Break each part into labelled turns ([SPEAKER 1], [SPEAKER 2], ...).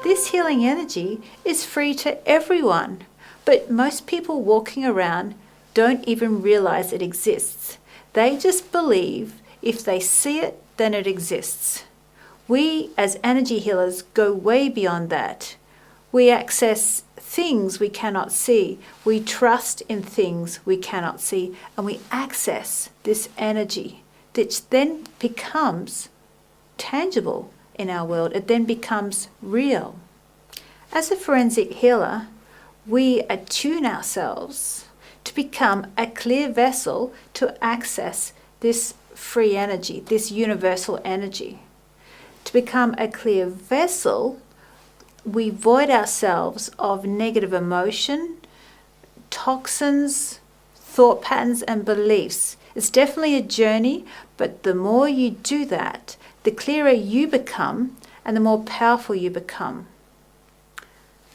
[SPEAKER 1] This healing energy is free to everyone, but most people walking around don't even realize it exists. They just believe if they see it, then it exists. We, as energy healers, go way beyond that. We access things we cannot see. We trust in things we cannot see, and we access this energy, which then becomes tangible in our world. It then becomes real. As a forensic healer, we attune ourselves to become a clear vessel to access this free energy, this universal energy. To become a clear vessel, we void ourselves of negative emotion, toxins, thought patterns, and beliefs. It's definitely a journey, but the more you do that, the clearer you become and the more powerful you become.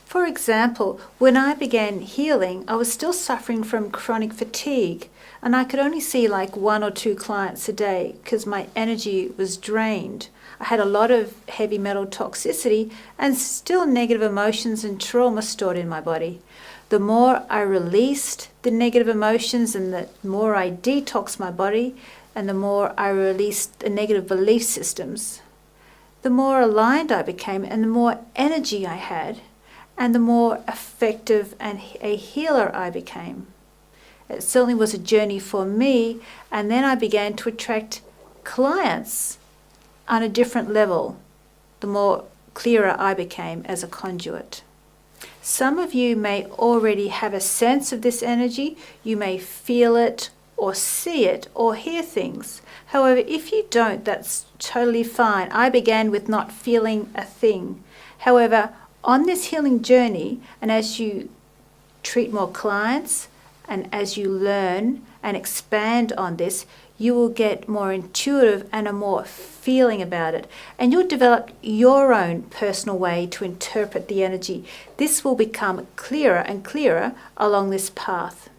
[SPEAKER 1] For example, when I began healing, I was still suffering from chronic fatigue, and I could only see like 1 or 2 clients a day because my energy was drained. I had a lot of heavy metal toxicity and still negative emotions and trauma stored in my body. The more I released the negative emotions and the more I detoxed my body and the more I released the negative belief systems, the more aligned I became and the more energy I had and the more effective and a healer I became. It certainly was a journey for me, and then I began to attract clients on a different level, the more clearer I became as a conduit. Some of you may already have a sense of this energy. You may feel it or see it or hear things. However, if you don't, that's totally fine. I began with not feeling a thing. However, on this healing journey, and as you treat more clients, and as you learn and expand on this, you will get more intuitive and a more feeling about it. And you'll develop your own personal way to interpret the energy. This will become clearer and clearer along this path.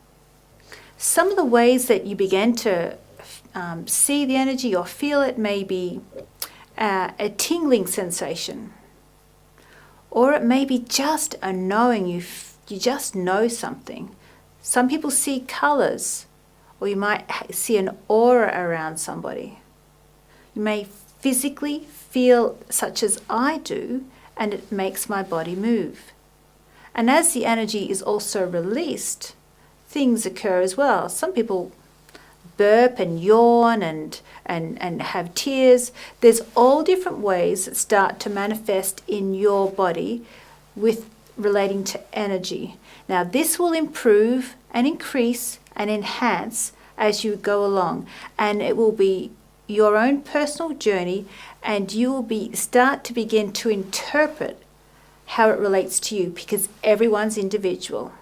[SPEAKER 1] Some of the ways that you begin to see the energy or feel it may be a tingling sensation. Or it may be just a knowing, you just know something. Some people see colors, or you might see an aura around somebody. You may physically feel such as I do, and it makes my body move. And as the energy is also released, things occur as well. Some people burp and yawn and have tears. There's all different ways that start to manifest in your body with relating to energy. Now this will improve and increase and enhance as you go along, and it will be your own personal journey, and you will start to begin to interpret how it relates to you, because everyone's individual.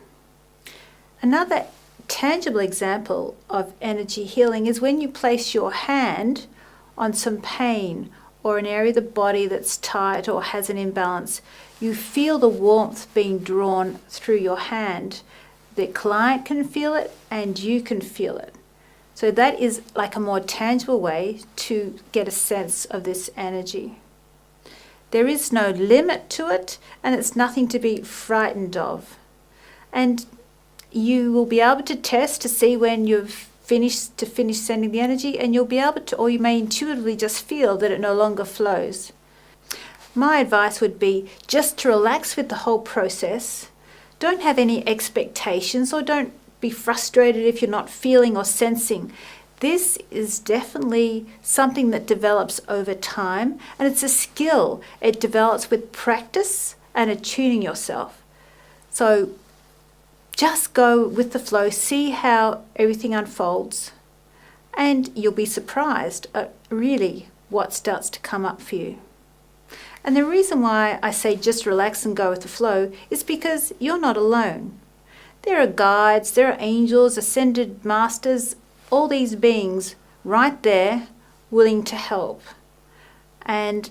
[SPEAKER 1] Another tangible example of energy healing is when you place your hand on some pain or an area of the body that's tight or has an imbalance. You feel the warmth being drawn through your hand. The client can feel it and you can feel it. So that is like a more tangible way to get a sense of this energy. There is no limit to it, and it's nothing to be frightened of. And you will be able to test to see when you've finished sending the energy, and you'll be able to, or you may intuitively just feel that it no longer flows. My advice would be just to relax with the whole process. Don't have any expectations, or don't be frustrated if you're not feeling or sensing. This is definitely something that develops over time, and it's a skill. It develops with practice and attuning yourself. So just go with the flow, see how everything unfolds, and you'll be surprised at really what starts to come up for you. And the reason why I say just relax and go with the flow is because you're not alone. There are guides, there are angels, ascended masters, all these beings right there willing to help. And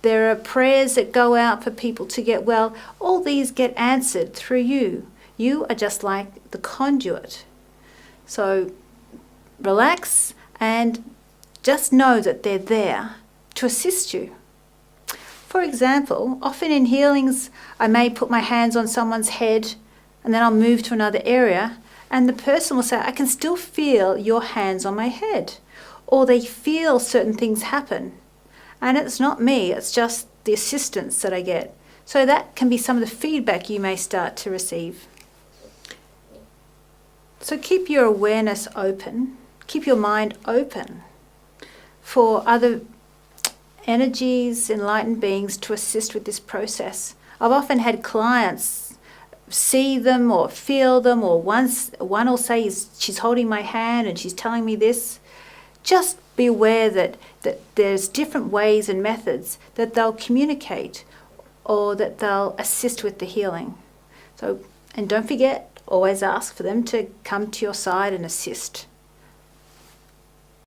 [SPEAKER 1] there are prayers that go out for people to get well. All these get answered through you. You are just like the conduit. So relax and just know that they're there to assist you. For example, often in healings, I may put my hands on someone's head and then I'll move to another area, and the person will say, I can still feel your hands on my head. Or they feel certain things happen. And it's not me, it's just the assistance that I get. So that can be some of the feedback you may start to receive. So keep your awareness open, keep your mind open for other energies, enlightened beings to assist with this process. I've often had clients see them or feel them, or one will say she's holding my hand and she's telling me this. Just be aware that there's different ways and methods that they'll communicate or that they'll assist with the healing. So, and don't forget, always ask for them to come to your side and assist.